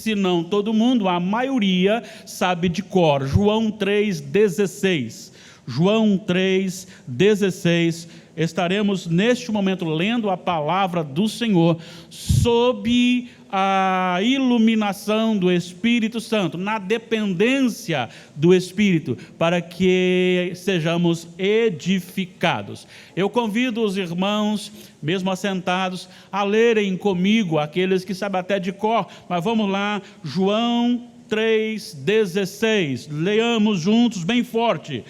se não todo mundo, a maioria sabe de cor. João 3,16. João 3,16. Estaremos neste momento lendo a palavra do Senhor sob a iluminação do Espírito Santo, na dependência do Espírito, para que sejamos edificados. Eu convido os irmãos, mesmo assentados, a lerem comigo, aqueles que sabem até de cor, mas vamos lá, João 3,16, leamos juntos bem forte.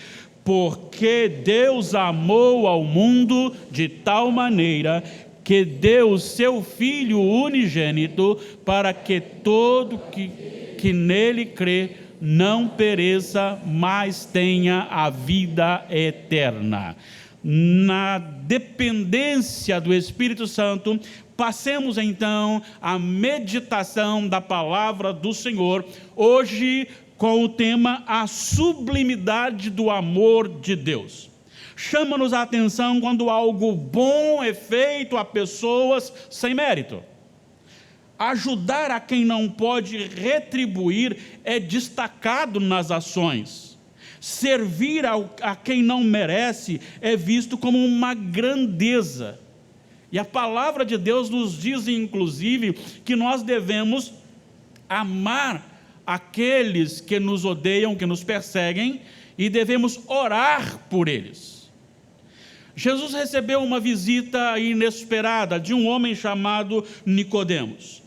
Porque Deus amou ao mundo de tal maneira que deu o seu Filho unigênito, para que todo que nele crê não pereça, mas tenha a vida eterna. Na dependência do Espírito Santo, passemos então à meditação da palavra do Senhor, hoje com o tema a sublimidade do amor de Deus. Chama-nos a atenção quando algo bom é feito a pessoas sem mérito. Ajudar a quem não pode retribuir é destacado nas ações. Servir a quem não merece é visto como uma grandeza. E a palavra de Deus nos diz, inclusive, que nós devemos amar aqueles que nos odeiam, que nos perseguem, e devemos orar por eles. Jesus recebeu uma visita inesperada de um homem chamado Nicodemos.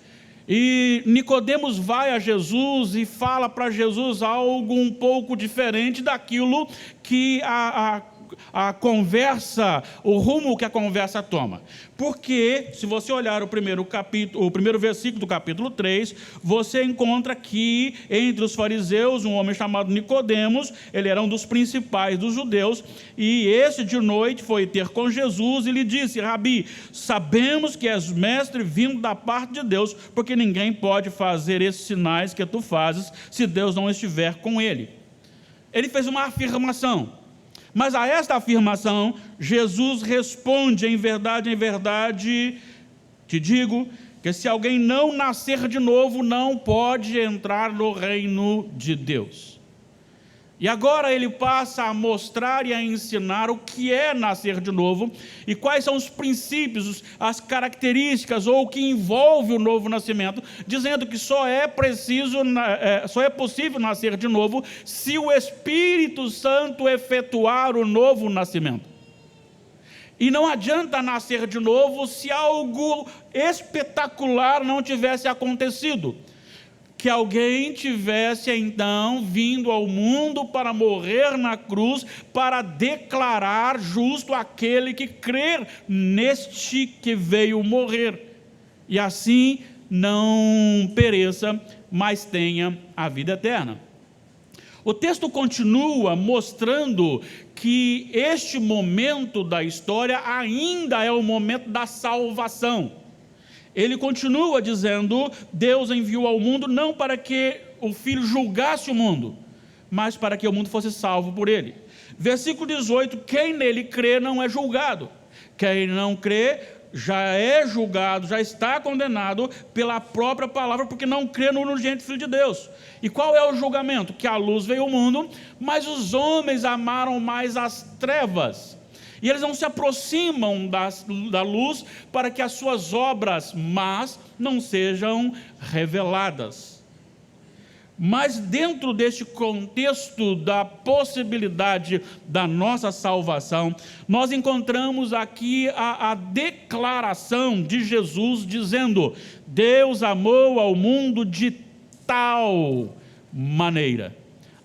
E Nicodemos vai a Jesus e fala para Jesus algo um pouco diferente daquilo que a conversa, o rumo que a conversa toma. Porque, se você olhar o primeiro versículo do capítulo 3, você encontra que entre os fariseus, um homem chamado Nicodemos, ele era um dos principais dos judeus, e esse de noite foi ter com Jesus e lhe disse: Rabi, sabemos que és mestre vindo da parte de Deus, porque ninguém pode fazer esses sinais que tu fazes, se Deus não estiver com ele. Ele fez uma afirmação. Mas a esta afirmação, Jesus responde: em verdade, te digo, que se alguém não nascer de novo, não pode entrar no reino de Deus. E agora ele passa a mostrar e a ensinar o que é nascer de novo, e quais são os princípios, as características, ou o que envolve o novo nascimento, dizendo que só é possível nascer de novo se o Espírito Santo efetuar o novo nascimento. E não adianta nascer de novo se algo espetacular não tivesse acontecido. Que alguém tivesse então vindo ao mundo para morrer na cruz, para declarar justo aquele que crer neste que veio morrer, e assim não pereça, mas tenha a vida eterna. O texto continua mostrando que este momento da história ainda é o momento da salvação. Ele continua dizendo: Deus enviou ao mundo não para que o Filho julgasse o mundo, mas para que o mundo fosse salvo por ele. Versículo 18, quem nele crê não é julgado. Quem não crê já é julgado, já está condenado pela própria palavra, porque não crê no unigênito Filho de Deus. E qual é o julgamento? Que a luz veio ao mundo, mas os homens amaram mais as trevas. E eles não se aproximam da luz para que as suas obras más não sejam reveladas. Mas dentro deste contexto da possibilidade da nossa salvação, nós encontramos aqui a declaração de Jesus dizendo: Deus amou ao mundo de tal maneira.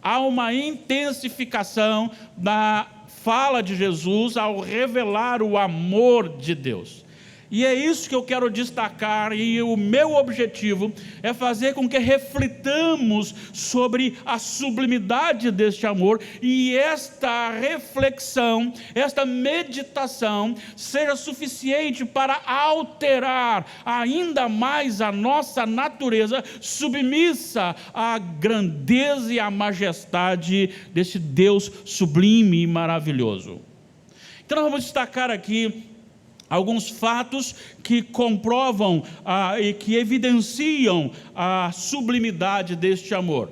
Há uma intensificação da fala de Jesus ao revelar o amor de Deus. E é isso que eu quero destacar, e o meu objetivo é fazer com que reflitamos sobre a sublimidade deste amor, e esta reflexão, esta meditação seja suficiente para alterar ainda mais a nossa natureza submissa à grandeza e à majestade desse Deus sublime e maravilhoso. Então nós vamos destacar aqui alguns fatos que comprovam e que evidenciam a sublimidade deste amor.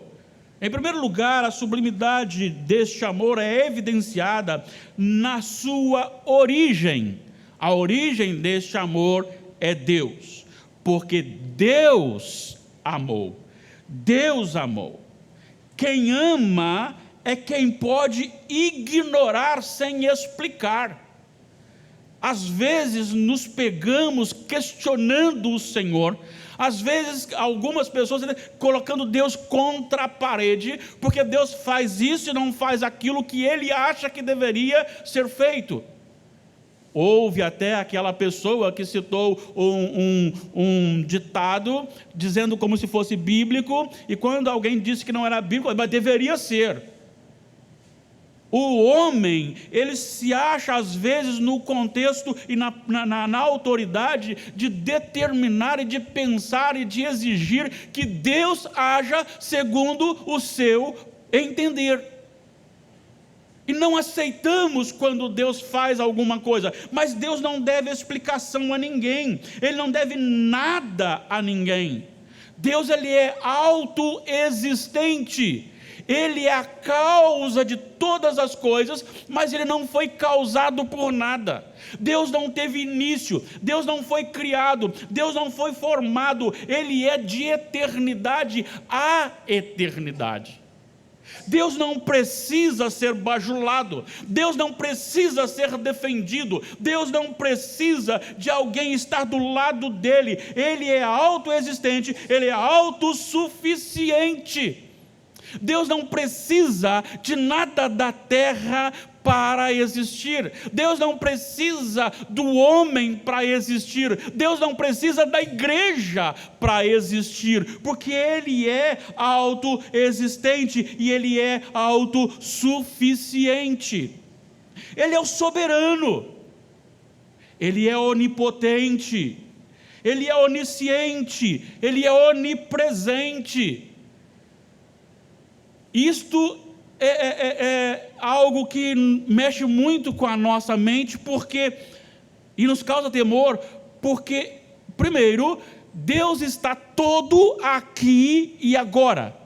Em primeiro lugar, a sublimidade deste amor é evidenciada na sua origem. A origem deste amor é Deus, porque Deus amou. Deus amou. Quem ama é quem pode ignorar sem explicar. Às vezes nos pegamos questionando o Senhor, às vezes algumas pessoas colocando Deus contra a parede, porque Deus faz isso e não faz aquilo que Ele acha que deveria ser feito. Houve até aquela pessoa que citou um ditado, dizendo como se fosse bíblico, e quando alguém disse que não era bíblico, mas deveria ser. O homem, ele se acha às vezes no contexto e na autoridade de determinar e de pensar e de exigir que Deus haja segundo o seu entender. E não aceitamos quando Deus faz alguma coisa, mas Deus não deve explicação a ninguém, Ele não deve nada a ninguém. Deus, Ele é autoexistente. Ele é a causa de todas as coisas, mas Ele não foi causado por nada. Deus não teve início, Deus não foi criado, Deus não foi formado, Ele é de eternidade a eternidade. Deus não precisa ser bajulado, Deus não precisa ser defendido, Deus não precisa de alguém estar do lado dele. Ele é autoexistente, Ele é autossuficiente. Deus não precisa de nada da terra para existir. Deus não precisa do homem para existir. Deus não precisa da igreja para existir, porque Ele é autoexistente e Ele é autossuficiente. Ele é o soberano, Ele é onipotente, Ele é onisciente, Ele é onipresente. Isto é algo que mexe muito com a nossa mente, e nos causa temor, porque, primeiro, Deus está todo aqui e agora,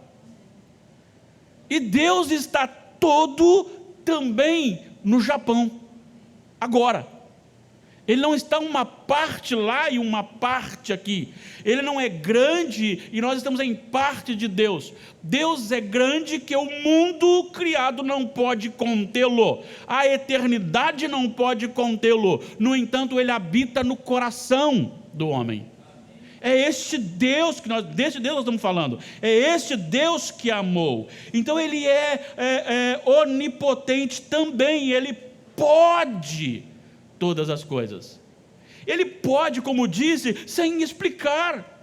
e Deus está todo também no Japão, agora. Ele não está uma parte lá e uma parte aqui. Ele não é grande e nós estamos em parte de Deus. Deus é grande que o mundo criado não pode contê-lo. A eternidade não pode contê-lo. No entanto, Ele habita no coração do homem. É este Deus desse Deus nós estamos falando. É este Deus que amou. Então Ele é onipotente também. Ele pode todas as coisas. Ele pode, como disse, sem explicar.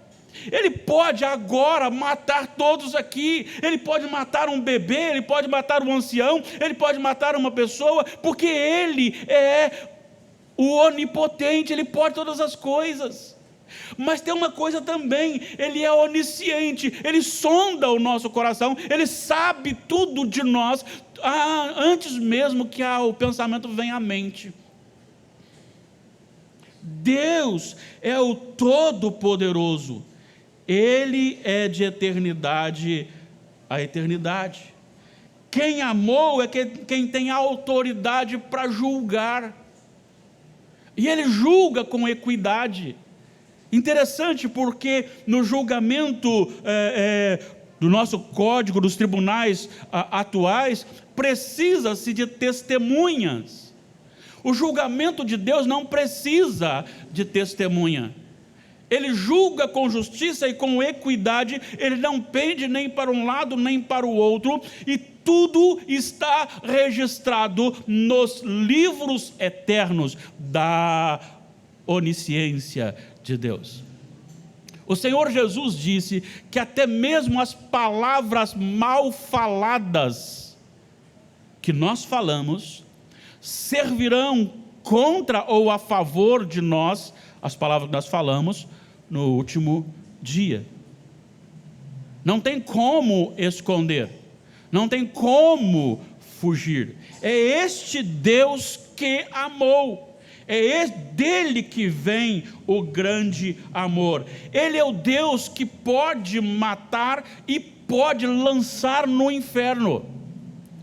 Ele pode agora matar todos aqui. Ele pode matar um bebê, Ele pode matar um ancião, Ele pode matar uma pessoa, porque Ele é o onipotente, Ele pode todas as coisas. Mas tem uma coisa também, Ele é onisciente, Ele sonda o nosso coração, Ele sabe tudo de nós, antes mesmo que o pensamento venha à mente. Deus é o Todo-Poderoso, Ele é de eternidade a eternidade. Quem amou é quem tem autoridade para julgar, e Ele julga com equidade. Interessante, porque no julgamento do nosso código, dos tribunais atuais, precisa-se de testemunhas. O julgamento de Deus não precisa de testemunha. Ele julga com justiça e com equidade, Ele não pende nem para um lado nem para o outro, e tudo está registrado nos livros eternos da onisciência de Deus. O Senhor Jesus disse que até mesmo as palavras mal faladas que nós falamos servirão contra ou a favor de nós, as palavras que nós falamos no último dia. Não tem como esconder, não tem como fugir. É este Deus que amou, É dele que vem o grande amor. Ele é o Deus que pode matar e pode lançar no inferno.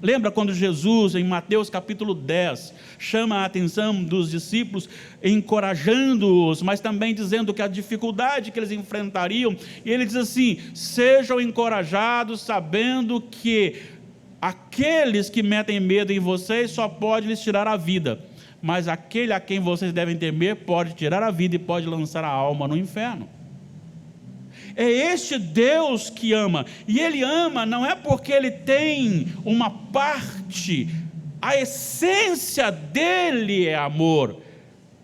Lembra quando Jesus, em Mateus capítulo 10, chama a atenção dos discípulos, encorajando-os, mas também dizendo que a dificuldade que eles enfrentariam, e ele diz assim: sejam encorajados, sabendo que aqueles que metem medo em vocês só pode lhes tirar a vida, mas aquele a quem vocês devem temer pode tirar a vida e pode lançar a alma no inferno. É este Deus que ama, e Ele ama não é porque Ele tem uma parte, a essência dEle é amor.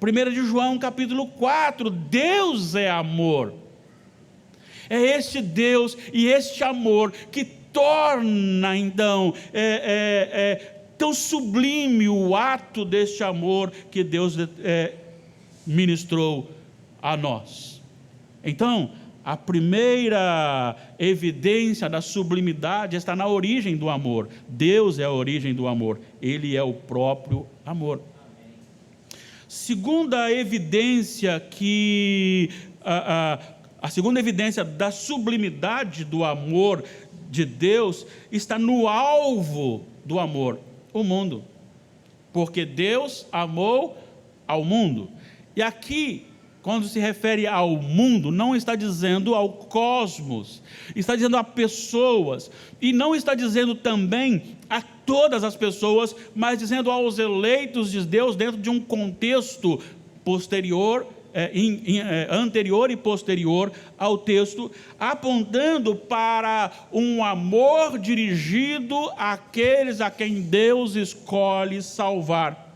1 de João capítulo 4, Deus é amor. É este Deus e este amor que torna então tão sublime o ato deste amor que Deus ministrou a nós. Então, a primeira evidência da sublimidade está na origem do amor. Deus é a origem do amor, Ele é o próprio amor. Segunda evidência a segunda evidência da sublimidade do amor de Deus está no alvo do amor, o mundo. Porque Deus amou ao mundo. E aqui, quando se refere ao mundo, não está dizendo ao cosmos, está dizendo a pessoas, e não está dizendo também a todas as pessoas, mas dizendo aos eleitos de Deus dentro de um contexto posterior, anterior e posterior ao texto, apontando para um amor dirigido àqueles a quem Deus escolhe salvar.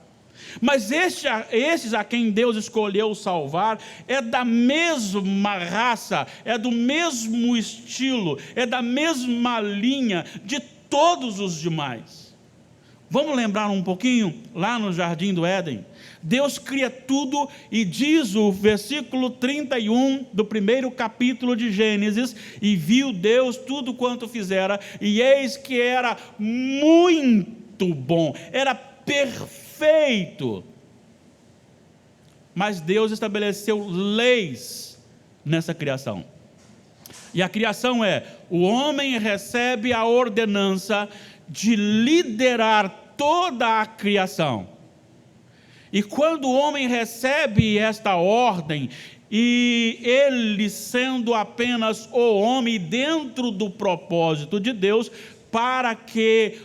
Mas esses a quem Deus escolheu salvar é da mesma raça, é do mesmo estilo, é da mesma linha de todos os demais. Vamos lembrar um pouquinho lá no Jardim do Éden? Deus cria tudo e diz o versículo 31 do primeiro capítulo de Gênesis: e viu Deus tudo quanto fizera, e eis que era muito bom, era perfeito. Mas Deus estabeleceu leis nessa criação. E a criação o homem recebe a ordenança de liderar toda a criação. E quando o homem recebe esta ordem, e ele sendo apenas o homem dentro do propósito de Deus, para que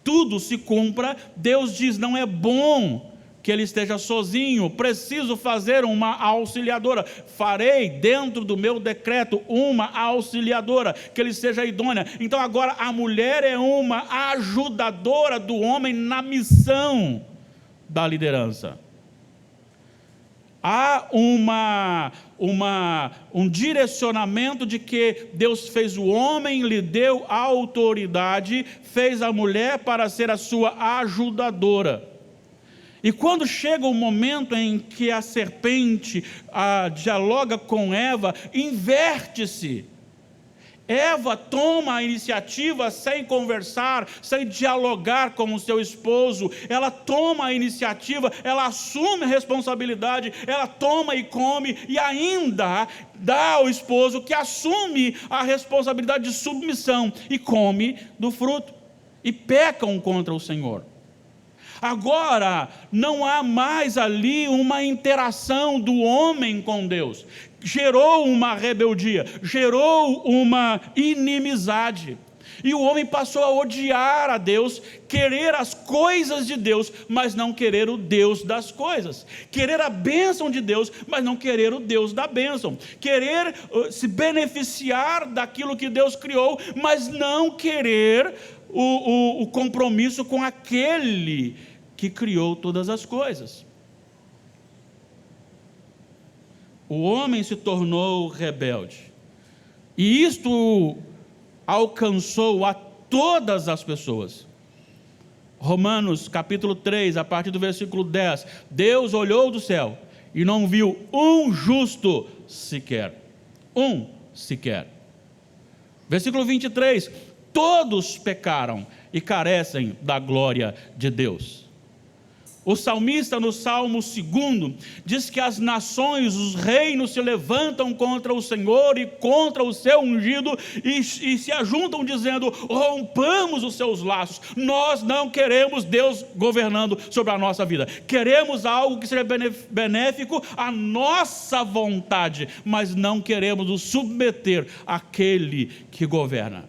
tudo se cumpra, Deus diz: não é bom que ele esteja sozinho, preciso fazer uma auxiliadora, farei dentro do meu decreto uma auxiliadora, que ele seja idônea. Então agora a mulher é uma ajudadora do homem na missão da liderança. Há um direcionamento de que Deus fez o homem, lhe deu a autoridade, fez a mulher para ser a sua ajudadora. E quando chega o momento em que a serpente dialoga com Eva, inverte-se. Eva toma a iniciativa sem conversar, sem dialogar com o seu esposo. Ela toma a iniciativa, ela assume a responsabilidade, ela toma e come, e ainda dá ao esposo, que assume a responsabilidade de submissão, e come do fruto, e pecam contra o Senhor. Agora, não há mais ali uma interação do homem com Deus. Gerou uma rebeldia, gerou uma inimizade. E o homem passou a odiar a Deus, querer as coisas de Deus, mas não querer o Deus das coisas. Querer a bênção de Deus, mas não querer o Deus da bênção. Querer se beneficiar daquilo que Deus criou, mas não querer o compromisso com aquele que criou todas as coisas. O homem se tornou rebelde, e isto alcançou a todas as pessoas. Romanos capítulo 3, a partir do versículo 10, Deus olhou do céu e não viu um justo sequer, um sequer. Versículo 23, todos pecaram e carecem da glória de Deus. O salmista, no Salmo 2, diz que as nações, os reinos se levantam contra o Senhor e contra o seu ungido e se ajuntam dizendo: rompamos os seus laços. Nós não queremos Deus governando sobre a nossa vida. Queremos algo que seja benéfico à nossa vontade, mas não queremos nos submeter àquele que governa.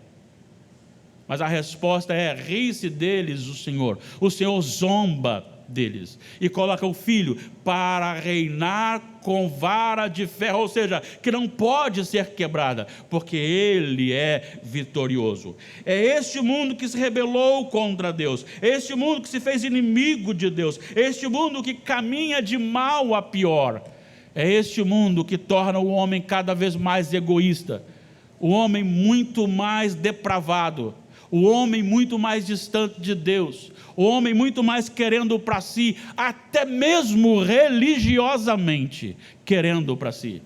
Mas a resposta é: ri-se deles o Senhor zomba deles, e coloca o filho para reinar com vara de ferro, ou seja, que não pode ser quebrada, porque ele é vitorioso. É este mundo que se rebelou contra Deus, é este mundo que se fez inimigo de Deus, é este mundo que caminha de mal a pior, é este mundo que torna o homem cada vez mais egoísta, o homem muito mais depravado, o homem muito mais distante de Deus, o homem muito mais querendo para si, até mesmo religiosamente querendo para si.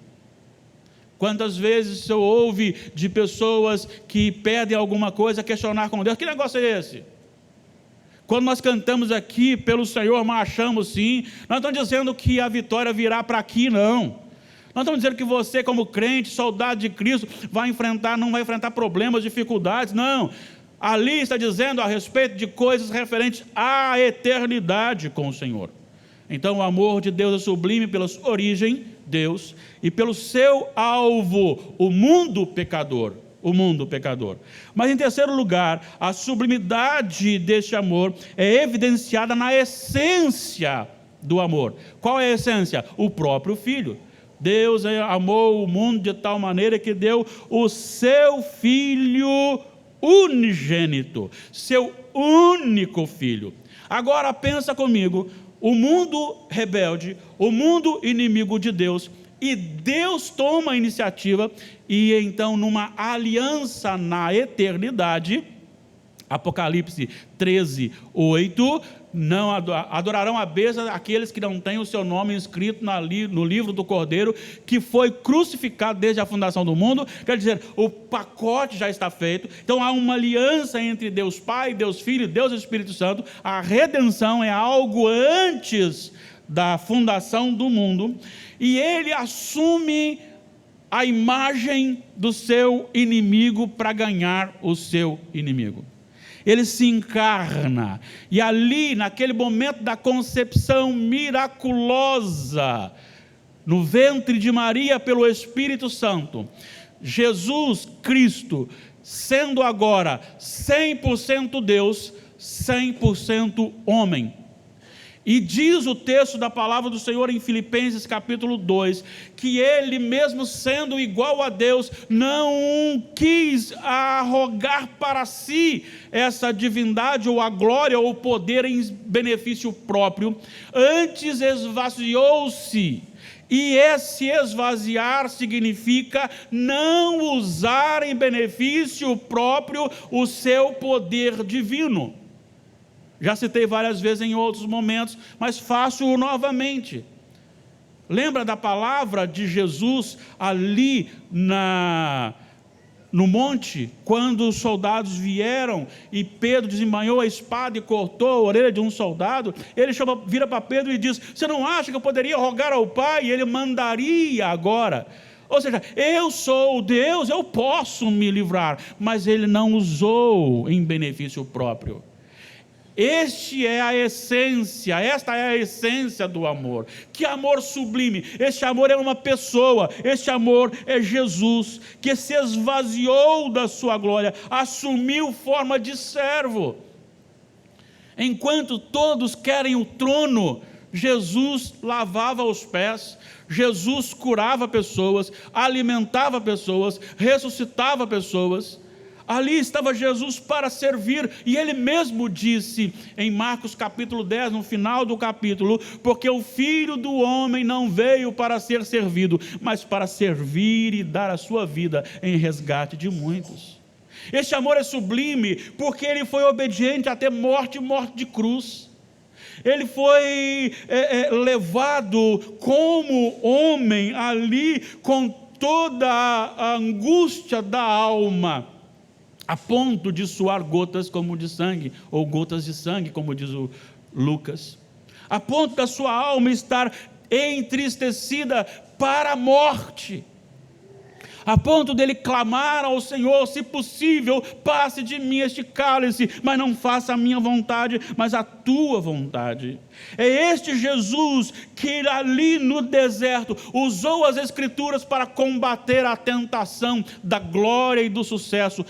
Quantas vezes você ouve de pessoas que pedem alguma coisa, questionar com Deus: que negócio é esse? Quando nós cantamos aqui pelo Senhor, marchamos sim, nós estamos dizendo que a vitória virá para aqui, não. Nós estamos dizendo que você, como crente, soldado de Cristo, não vai enfrentar problemas, dificuldades, não. Ali está dizendo a respeito de coisas referentes à eternidade com o Senhor. Então o amor de Deus é sublime pela sua origem, Deus, e pelo seu alvo, o mundo pecador. Mas em terceiro lugar, a sublimidade deste amor é evidenciada na essência do amor. Qual é a essência? O próprio Filho. Deus amou o mundo de tal maneira que deu o seu Filho unigênito, seu único filho. Agora pensa comigo: o mundo rebelde, o mundo inimigo de Deus, e Deus toma a iniciativa, e então numa aliança na eternidade, Apocalipse 13:8, não adorarão a besta aqueles que não têm o seu nome escrito no livro do Cordeiro, que foi crucificado desde a fundação do mundo. Quer dizer, o pacote já está feito. Então há uma aliança entre Deus Pai, Deus Filho, Deus Espírito Santo. A redenção é algo antes da fundação do mundo, e ele assume a imagem do seu inimigo para ganhar o seu inimigo. Ele se encarna, e ali, naquele momento da concepção miraculosa, no ventre de Maria pelo Espírito Santo, Jesus Cristo, sendo agora 100% Deus, 100% homem. E diz o texto da palavra do Senhor em Filipenses capítulo 2, que ele mesmo sendo igual a Deus, não quis arrogar para si essa divindade ou a glória ou o poder em benefício próprio, antes esvaziou-se. E esse esvaziar significa não usar em benefício próprio o seu poder divino. Já citei várias vezes em outros momentos, mas faço-o novamente. Lembra da palavra de Jesus ali no monte, quando os soldados vieram e Pedro desembainhou a espada e cortou a orelha de um soldado? Ele vira para Pedro e diz: você não acha que eu poderia rogar ao Pai e ele mandaria agora? Ou seja, eu sou Deus, eu posso me livrar, mas ele não usou em benefício próprio. Esta é a essência do amor. Que amor sublime! Este amor é uma pessoa, este amor é Jesus, que se esvaziou da sua glória, assumiu forma de servo. Enquanto todos querem o trono, Jesus lavava os pés, Jesus curava pessoas, alimentava pessoas, ressuscitava pessoas. Ali estava Jesus para servir, e ele mesmo disse em Marcos capítulo 10, no final do capítulo: porque o Filho do Homem não veio para ser servido, mas para servir e dar a sua vida em resgate de muitos. Este amor é sublime, porque ele foi obediente até morte de cruz. Ele foi levado como homem ali, com toda a angústia da alma, a ponto de suar gotas como de sangue, ou gotas de sangue, como diz o Lucas. a ponto da sua alma estar entristecida para a morte, a ponto dele clamar ao Senhor: se possível, passe de mim este cálice, mas não faça a minha vontade, mas a tua vontade. É este Jesus que ali no deserto usou as Escrituras para combater a tentação da glória e do sucesso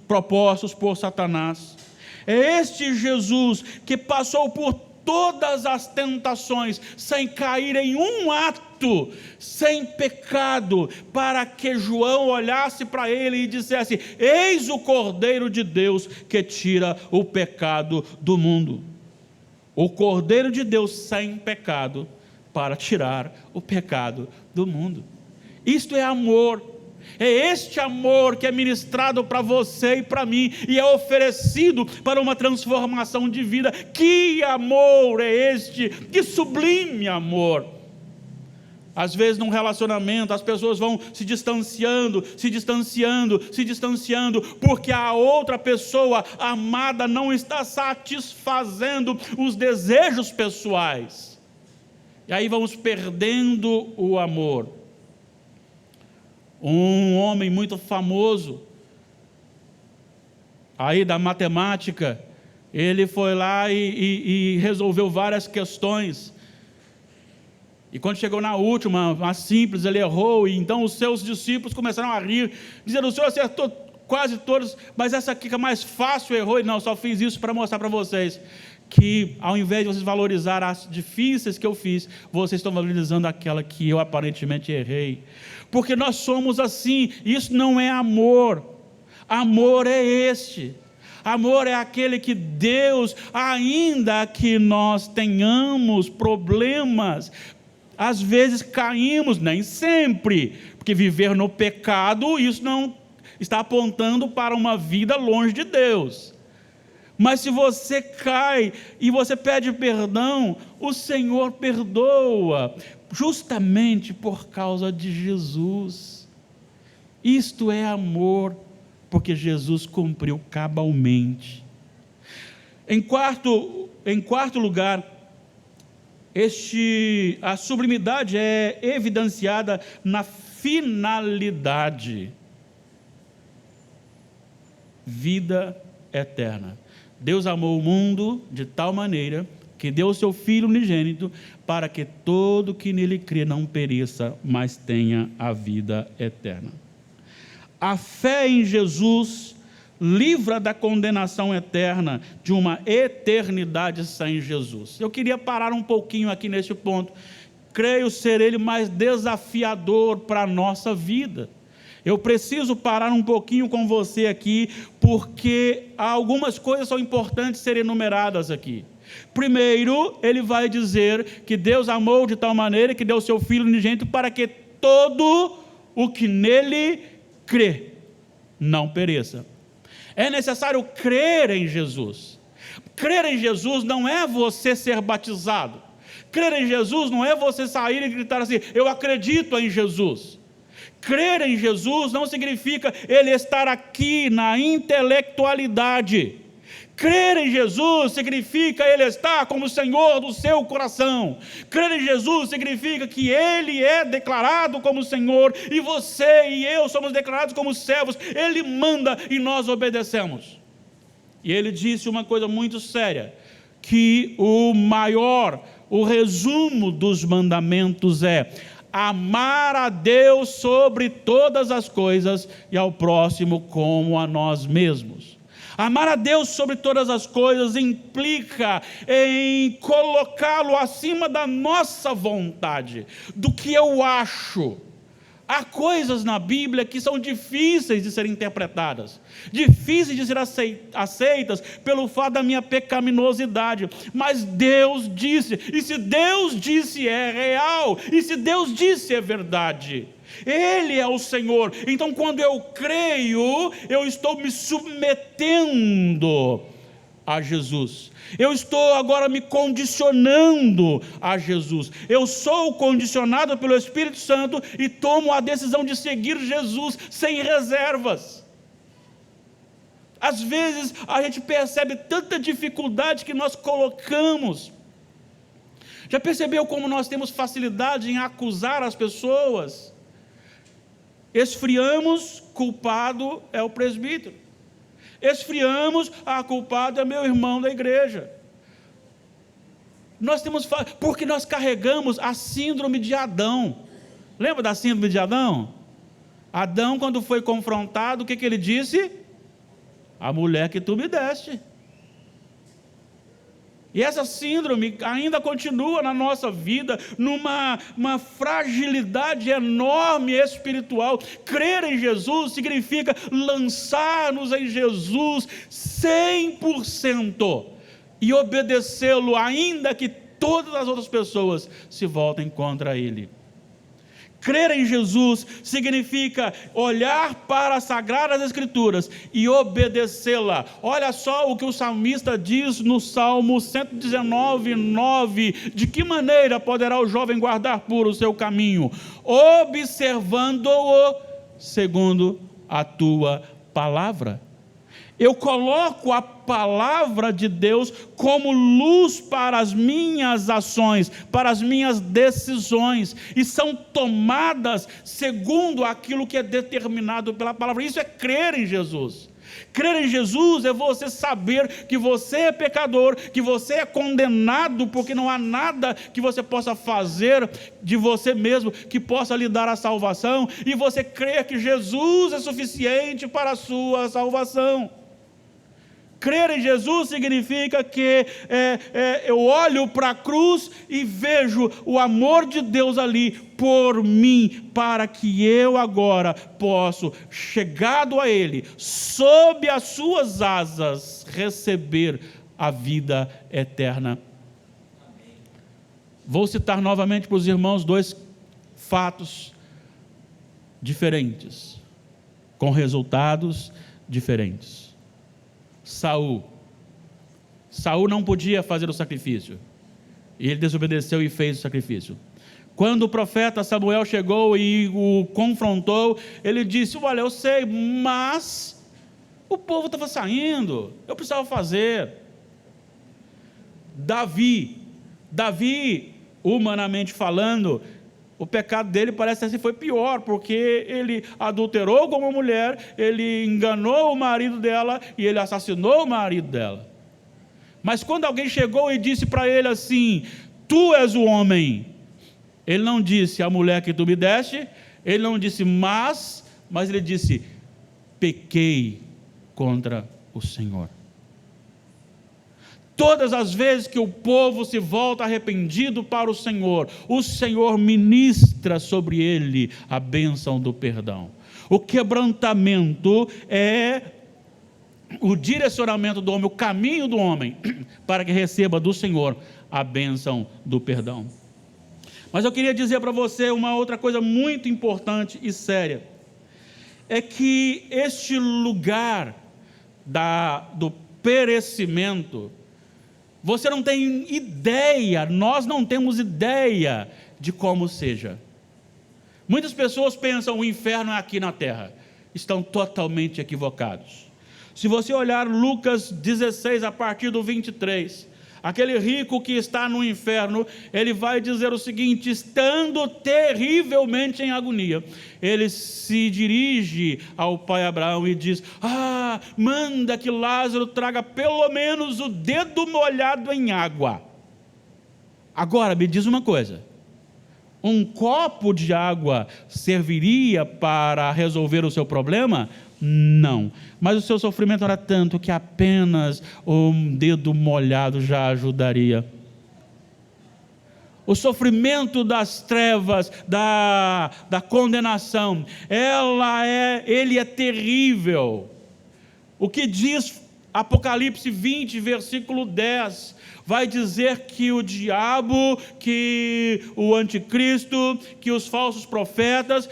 propostos por Satanás. É este Jesus que passou por todas as tentações, sem cair em um ato, sem pecado, para que João olhasse para ele e dissesse: eis o Cordeiro de Deus que tira o pecado do mundo. O Cordeiro de Deus sem pecado, para tirar o pecado do mundo. Isto é amor. É este amor que é ministrado para você e para mim, e é oferecido para uma transformação de vida. Que amor é este? Que sublime amor! Às vezes num relacionamento as pessoas vão se distanciando, porque a outra pessoa amada não está satisfazendo os desejos pessoais, e aí vamos perdendo o amor. Um homem muito famoso aí da matemática, ele foi lá e resolveu várias questões, e quando chegou na última, a simples, ele errou, e então os seus discípulos começaram a rir, dizendo: o senhor acertou quase todos, mas essa aqui que é mais fácil errou. E não, só fiz isso para mostrar para vocês que ao invés de vocês valorizar as difíceis que eu fiz, vocês estão valorizando aquela que eu aparentemente errei. Porque nós somos assim. Isso não é amor. Amor é este. Amor é aquele que Deus, ainda que nós tenhamos problemas, às vezes caímos, nem sempre, porque viver no pecado, isso não está apontando para uma vida longe de Deus. Mas se você cai e você pede perdão, o Senhor perdoa, justamente por causa de Jesus. Isto é amor, porque Jesus cumpriu cabalmente. Em quarto lugar, a sublimidade é evidenciada na finalidade: vida eterna. Deus amou o mundo de tal maneira que deu o seu Filho unigênito, para que todo que nele crê não pereça, mas tenha a vida eterna. A fé em Jesus livra da condenação eterna, de uma eternidade sem Jesus. Eu queria parar um pouquinho aqui nesse ponto. Creio ser ele mais desafiador para a nossa vida. Eu preciso parar um pouquinho com você aqui, porque algumas coisas são importantes serem enumeradas aqui. Primeiro, ele vai dizer que Deus amou de tal maneira que deu o seu Filho unigênito, para que todo o que nele crê não pereça. É necessário crer em Jesus. Crer em Jesus não é você ser batizado. Crer em Jesus não é você sair e gritar assim: eu acredito em Jesus. Crer em Jesus não significa ele estar aqui na intelectualidade. Crer em Jesus significa ele estar como Senhor do seu coração. Crer em Jesus significa que ele é declarado como Senhor, e você e eu somos declarados como servos. Ele manda e nós obedecemos. E ele disse uma coisa muito séria, que o resumo dos mandamentos é: amar a Deus sobre todas as coisas e ao próximo como a nós mesmos. Amar a Deus sobre todas as coisas implica em colocá-lo acima da nossa vontade, do que eu acho. Há coisas na Bíblia que são difíceis de serem interpretadas, difíceis de serem aceitas pelo fato da minha pecaminosidade, mas Deus disse, e se Deus disse é real, e se Deus disse é verdade. Ele é o Senhor. Então quando eu creio, eu estou me submetendo a Jesus. Eu estou agora me condicionando a Jesus. Eu sou condicionado pelo Espírito Santo e tomo a decisão de seguir Jesus sem reservas. Às vezes a gente percebe tanta dificuldade que nós colocamos Já percebeu como nós temos facilidade em acusar as pessoas? Esfriamos, culpado é o presbítero. Esfriamos, culpado é meu irmão da igreja. Porque nós carregamos a síndrome de Adão. Lembra da síndrome de Adão? Adão, quando foi confrontado, o que ele disse? A mulher que tu me deste. E essa síndrome ainda continua na nossa vida, numa fragilidade enorme espiritual. Crer em Jesus significa lançar-nos em Jesus 100% e obedecê-lo, ainda que todas as outras pessoas se voltem contra ele. Crer em Jesus significa olhar para as Sagradas Escrituras e obedecê-la. Olha só o que o salmista diz no Salmo 119:9. De que maneira poderá o jovem guardar puro o seu caminho? Observando-o segundo a tua palavra. Eu coloco a palavra de Deus como luz para as minhas ações, para as minhas decisões, e são tomadas segundo aquilo que é determinado pela palavra. Isso é crer em Jesus. Crer em Jesus é você saber que você é pecador, que você é condenado, porque não há nada que você possa fazer de você mesmo que possa lhe dar a salvação, e você crer que Jesus é suficiente para a sua salvação. Crer em Jesus significa que eu olho para a cruz e vejo o amor de Deus ali por mim, para que eu agora possa, chegado a Ele, sob as suas asas, receber a vida eterna. Vou citar novamente para os irmãos 2 fatos diferentes, com resultados diferentes. Saul não podia fazer o sacrifício, e ele desobedeceu e fez o sacrifício. Quando o profeta Samuel chegou e o confrontou, ele disse: olha, eu sei, mas o povo estava saindo, eu precisava fazer. Davi, humanamente falando, o pecado dele parece que foi pior, porque ele adulterou com uma mulher, ele enganou o marido dela e ele assassinou o marido dela. Mas quando alguém chegou e disse para ele assim: tu és o homem, ele não disse a mulher que tu me deste, ele não disse mas ele disse: pequei contra o Senhor. Todas as vezes que o povo se volta arrependido para o Senhor ministra sobre ele a bênção do perdão. O quebrantamento é o direcionamento do homem, o caminho do homem, para que receba do Senhor a bênção do perdão. Mas eu queria dizer para você uma outra coisa muito importante e séria, é que este lugar do perecimento, você não tem ideia, nós não temos ideia de como seja. Muitas pessoas pensam o inferno é aqui na terra, estão totalmente equivocados. Se você olhar Lucas 16 a partir do 23, aquele rico que está no inferno, ele vai dizer o seguinte: estando terrivelmente em agonia, ele se dirige ao pai Abraão e diz: manda que Lázaro traga pelo menos o dedo molhado em água. Agora me diz uma coisa: um copo de água serviria para resolver o seu problema? Não, mas o seu sofrimento era tanto que apenas um dedo molhado já ajudaria. O sofrimento das trevas, da condenação, ele é terrível. O que diz Apocalipse 20, versículo 10, vai dizer que o diabo, que o anticristo, que os falsos profetas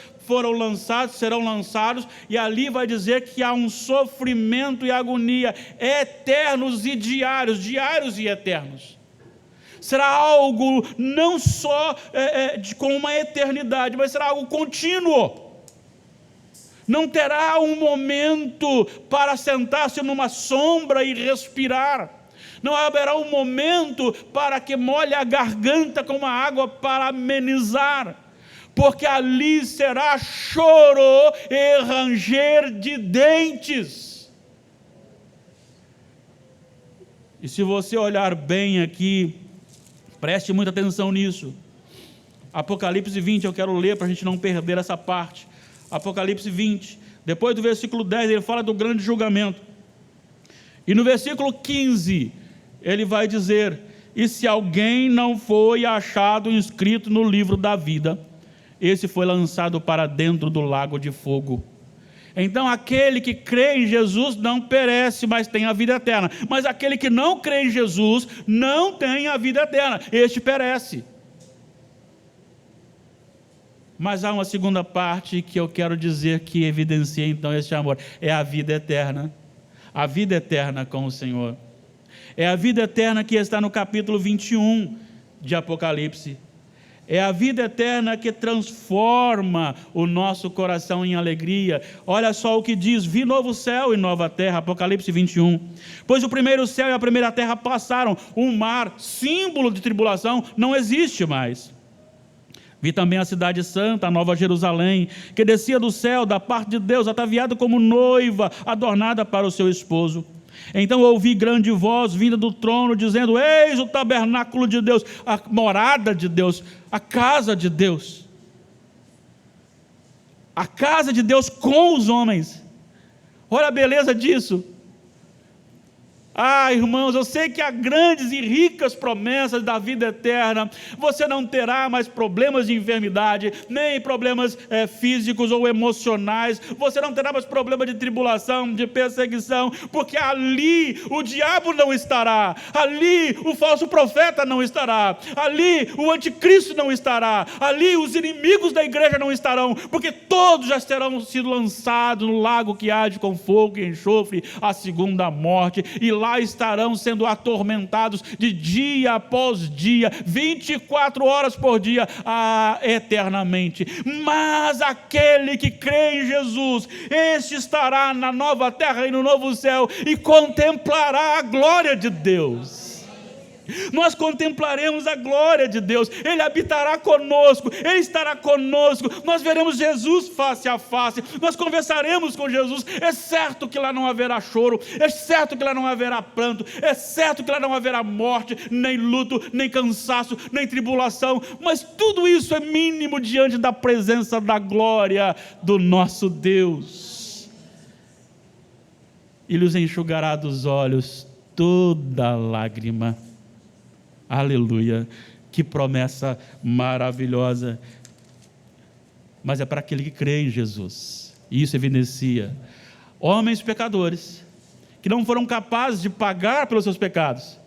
serão lançados, e ali vai dizer que há um sofrimento e agonia eternos e diários e eternos. Será algo não só com uma eternidade, mas será algo contínuo. Não terá um momento para sentar-se numa sombra e respirar. Não haverá um momento para que molhe a garganta com a água para amenizar, porque ali será choro e ranger de dentes. E se você olhar bem aqui, preste muita atenção nisso. Apocalipse 20, eu quero ler para a gente não perder essa parte. Apocalipse 20, depois do versículo 10, ele fala do grande julgamento. E no versículo 15, ele vai dizer: e se alguém não foi achado inscrito no livro da vida, esse foi lançado para dentro do lago de fogo. Então aquele que crê em Jesus não perece, mas tem a vida eterna. Mas aquele que não crê em Jesus não tem a vida eterna, este perece. Mas há uma segunda parte que eu quero dizer que evidencia então esse amor, é a vida eterna. A vida eterna com o Senhor. É a vida eterna que está no capítulo 21 de Apocalipse. É a vida eterna que transforma o nosso coração em alegria. Olha só o que diz: vi novo céu e nova terra, Apocalipse 21. Pois o primeiro céu e a primeira terra passaram, o mar, símbolo de tribulação, não existe mais. Vi também a cidade santa, a nova Jerusalém, que descia do céu, da parte de Deus, ataviada como noiva, adornada para o seu esposo. Então ouvi grande voz vinda do trono, dizendo: eis o tabernáculo de Deus, a morada de Deus, a casa de Deus. A casa de Deus com os homens. Olha a beleza disso. Ah, irmãos, eu sei que há grandes e ricas promessas da vida eterna. Você não terá mais problemas de enfermidade, nem problemas físicos ou emocionais. Você não terá mais problemas de tribulação, de perseguição, porque ali o diabo não estará, ali o falso profeta não estará, ali o anticristo não estará, ali os inimigos da igreja não estarão, porque todos já terão sido lançados no lago que arde com fogo e enxofre, a segunda morte, e lá estarão sendo atormentados de dia após dia, 24 horas por dia, eternamente. Mas aquele que crê em Jesus, este estará na nova terra e no novo céu, e contemplará a glória de Deus. Nós contemplaremos a glória de Deus, Ele habitará conosco, Ele estará conosco, nós veremos Jesus face a face, nós conversaremos com Jesus. É certo que lá não haverá choro, é certo que lá não haverá pranto, é certo que lá não haverá morte, nem luto, nem cansaço, nem tribulação, mas tudo isso é mínimo diante da presença da glória do nosso Deus. Ele os enxugará dos olhos toda lágrima. Aleluia, que promessa maravilhosa. Mas é para aquele que crê em Jesus. E isso evidencia homens pecadores, que não foram capazes de pagar pelos seus pecados,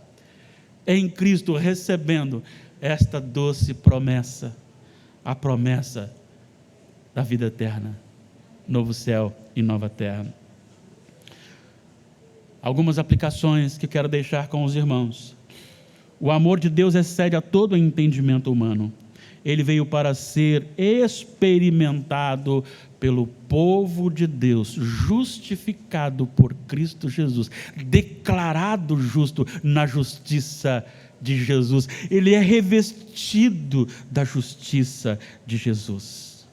em Cristo recebendo esta doce promessa, a promessa da vida eterna, novo céu e nova terra. Algumas aplicações que quero deixar com os irmãos. O amor de Deus excede a todo entendimento humano. Ele veio para ser experimentado pelo povo de Deus, justificado por Cristo Jesus, declarado justo na justiça de Jesus. Ele é revestido da justiça de Jesus.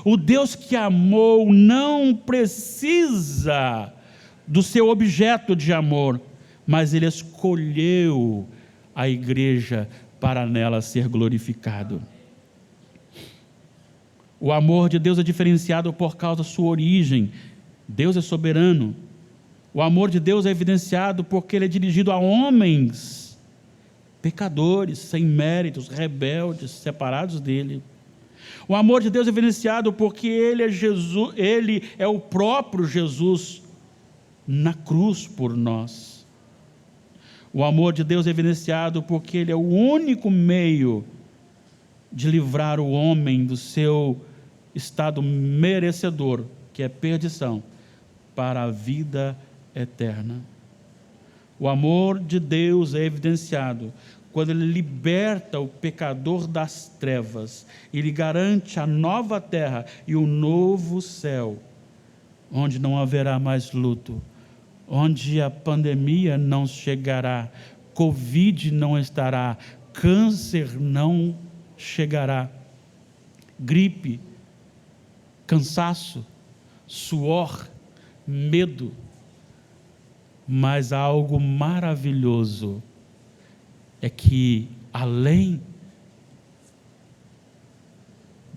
O Deus que amou não precisa do seu objeto de amor, mas Ele escolheu a igreja para nela ser glorificado. O amor de Deus é diferenciado por causa da sua origem. Deus é soberano. O amor de Deus é evidenciado porque Ele é dirigido a homens pecadores, sem méritos, rebeldes, separados dEle. O amor de Deus é evidenciado porque Ele é Jesus, Ele é o próprio Jesus na cruz por nós. O amor de Deus é evidenciado porque Ele é o único meio de livrar o homem do seu estado merecedor, que é perdição, para a vida eterna. O amor de Deus é evidenciado quando Ele liberta o pecador das trevas e lhe garante a nova terra e o novo céu, onde não haverá mais luto, onde a pandemia não chegará, Covid não estará, câncer não chegará, gripe, cansaço, suor, medo, mas há algo maravilhoso, é que além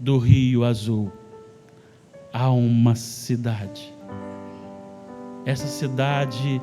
do Rio Azul, há uma cidade. Essa cidade